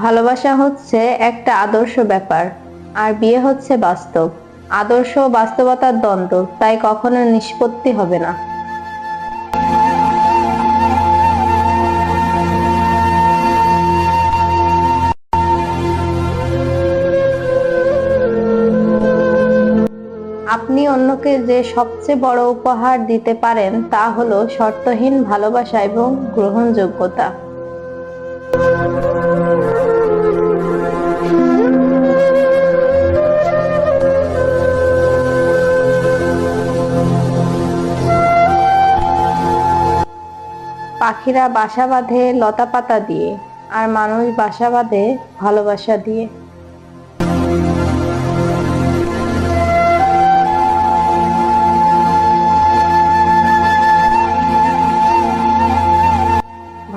ভালোবাসা হচ্ছে একটা আদর্শ ব্যাপার, আর বিয়ে হচ্ছে বাস্তব। আদর্শ ও বাস্তবতার দ্বন্দ্ব, তাই কখনো নিষ্পত্তি হবে না। আপনি অন্যকে যে সবচেয়ে বড় উপহার দিতে পারেন তা হলো শর্তহীন ভালোবাসা এবং গ্রহণযোগ্যতা। পাখিরা বাসা বাঁধে লতাপাতা দিয়ে, আর মানুষ বাসা বাঁধে ভালোবাসা দিয়ে।